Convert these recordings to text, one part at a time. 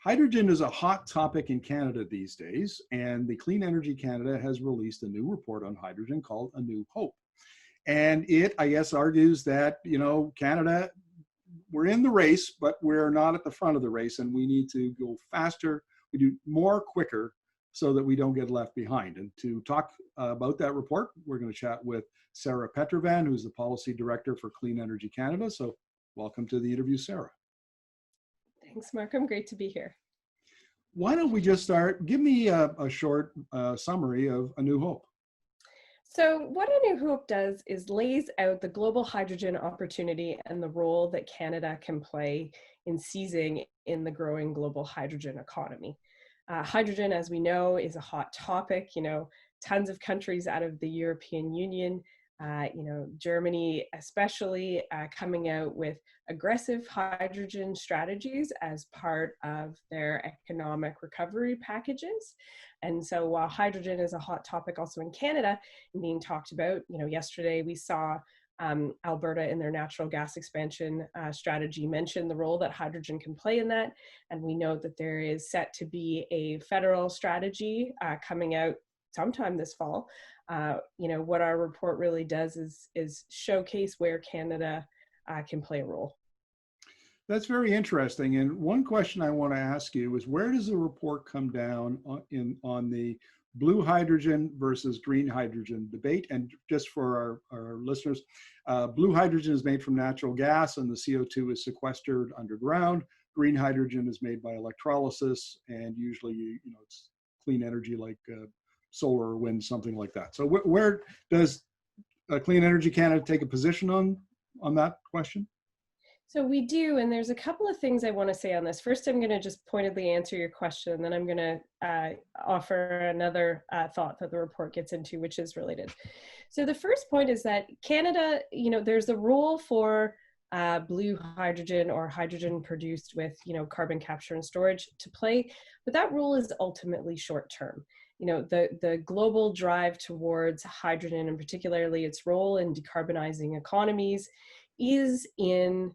Hydrogen is a hot topic in Canada these days, and the Clean Energy Canada has released a new report on hydrogen called A New Hope. And it, I guess, argues that, Canada, we're in the race, but we're not at the front of the race, and we need to go faster, we do more quicker so that we don't get left behind. And to talk about that report, we're going to chat with Sarah Petrevan, who's the Policy Director for Clean Energy Canada. So welcome to the interview, Sarah. Thanks, Markham. Great to be here. Why don't we just start? Give me a short summary of A New Hope. So what A New Hope does is lays out the global hydrogen opportunity and the role that Canada can play in seizing in the growing global hydrogen economy. Hydrogen, as we know, is a hot topic. Tons of countries out of the European Union, Germany especially, coming out with aggressive hydrogen strategies as part of their economic recovery packages. And so while hydrogen is a hot topic also in Canada and being talked about, yesterday we saw Alberta in their natural gas expansion strategy mention the role that hydrogen can play in that. And we know that there is set to be a federal strategy coming out sometime this fall. What our report really does is showcase where Canada can play a role. That's very interesting. And one question I want to ask you is, where does the report come down on the blue hydrogen versus green hydrogen debate? And just for our listeners, blue hydrogen is made from natural gas and the CO2 is sequestered underground. Green hydrogen is made by electrolysis, and usually, it's clean energy like solar or wind, something like that. So where does Clean Energy Canada take a position on that question? So we do, and there's a couple of things I want to say on this. First, I'm going to just pointedly answer your question, and then I'm going to offer another thought that the report gets into, which is related. So the first point is that Canada, there's a role for blue hydrogen or hydrogen produced with, carbon capture and storage to play, but that role is ultimately short term. The global drive towards hydrogen, and particularly its role in decarbonizing economies, is in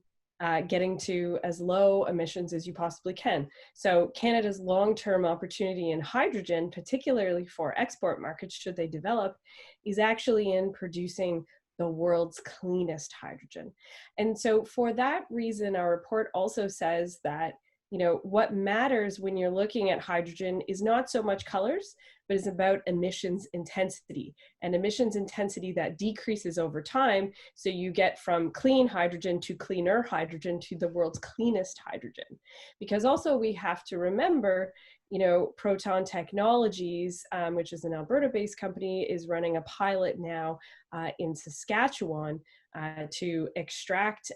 getting to as low emissions as you possibly can. So Canada's long-term opportunity in hydrogen, particularly for export markets should they develop, is actually in producing the world's cleanest hydrogen. And so for that reason, our report also says that what matters when you're looking at hydrogen is not so much colors, but is about emissions intensity, and emissions intensity that decreases over time. So you get from clean hydrogen to cleaner hydrogen to the world's cleanest hydrogen. Because also we have to remember, Proton Technologies, which is an Alberta-based company, is running a pilot now in Saskatchewan to extract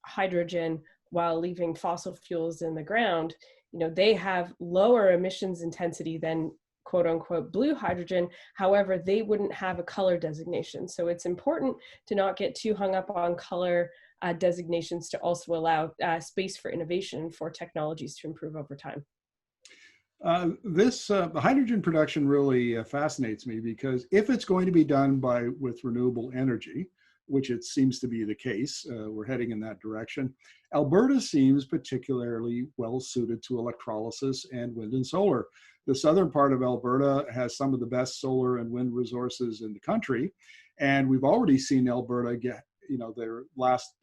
hydrogen while leaving fossil fuels in the ground. They have lower emissions intensity than quote unquote blue hydrogen. However, they wouldn't have a color designation. So it's important to not get too hung up on color designations to also allow space for innovation for technologies to improve over time. The hydrogen production really fascinates me, because if it's going to be done with renewable energy, which it seems to be the case, we're heading in that direction, Alberta seems particularly well suited to electrolysis and wind and solar. The southern part of Alberta has some of the best solar and wind resources in the country. And we've already seen Alberta get, their last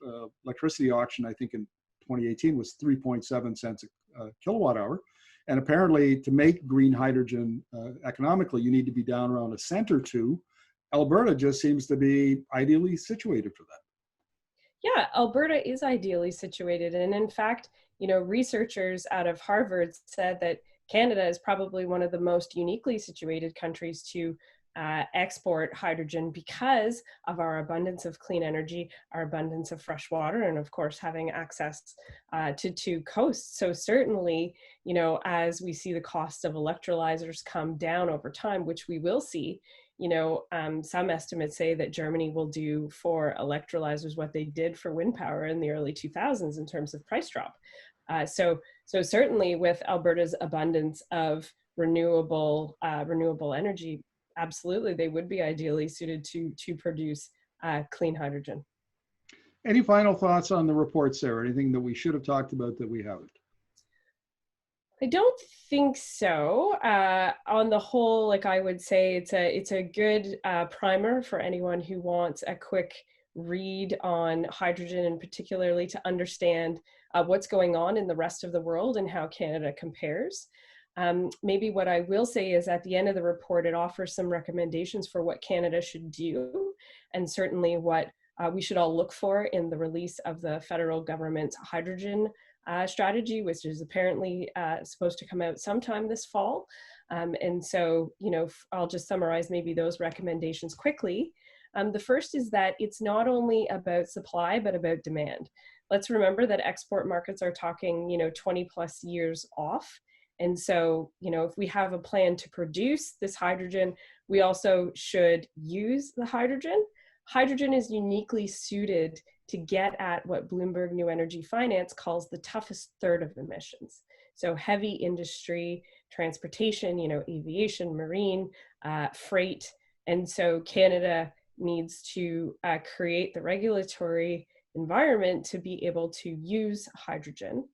electricity auction, I think in 2018, was 3.7 cents a kilowatt hour. And apparently to make green hydrogen economically, you need to be down around a cent or two. Alberta just seems to be ideally situated for that. Yeah, Alberta is ideally situated. And in fact, researchers out of Harvard said that Canada is probably one of the most uniquely situated countries to export hydrogen because of our abundance of clean energy, our abundance of fresh water, and of course having access to coasts. So certainly, as we see the cost of electrolyzers come down over time, which we will see, some estimates say that Germany will do for electrolyzers what they did for wind power in the early 2000s in terms of price drop. So certainly with Alberta's abundance of renewable energy, absolutely, they would be ideally suited to produce clean hydrogen. Any final thoughts on the report, Sarah? Anything that we should have talked about that we haven't? I don't think so. On the whole, like I would say, it's a good primer for anyone who wants a quick read on hydrogen, and particularly to understand what's going on in the rest of the world and how Canada compares. Maybe what I will say is at the end of the report, it offers some recommendations for what Canada should do, and certainly what we should all look for in the release of the federal government's hydrogen strategy, which is apparently supposed to come out sometime this fall. And so, I'll just summarize maybe those recommendations quickly. The first is that it's not only about supply, but about demand. Let's remember that export markets are talking, 20 plus years off. And so, if we have a plan to produce this hydrogen, we also should use the hydrogen. Hydrogen is uniquely suited to get at what Bloomberg New Energy Finance calls the toughest third of emissions. So heavy industry, transportation, aviation, marine, freight. And so Canada needs to create the regulatory environment to be able to use hydrogen,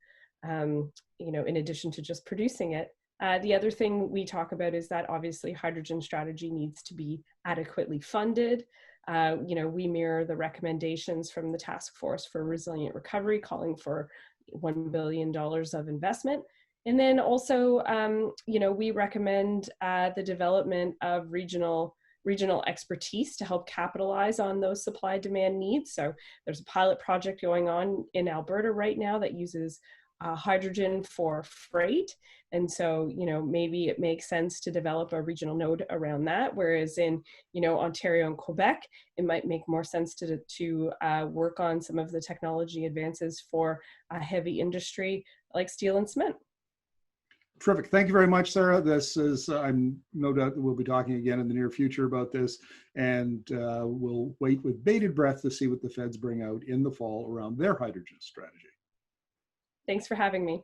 in addition to just producing it. The other thing we talk about is that obviously hydrogen strategy needs to be adequately funded. We mirror the recommendations from the Task Force for Resilient Recovery, calling for $1 billion of investment. And then also, we recommend the development of regional expertise to help capitalize on those supply demand needs. So there's a pilot project going on in Alberta right now that uses hydrogen for freight. And so, maybe it makes sense to develop a regional node around that. Whereas in, Ontario and Quebec, it might make more sense to work on some of the technology advances for heavy industry like steel and cement. Terrific. Thank you very much, Sarah. This is, I'm no doubt that we'll be talking again in the near future about this, and we'll wait with bated breath to see what the feds bring out in the fall around their hydrogen strategy. Thanks for having me.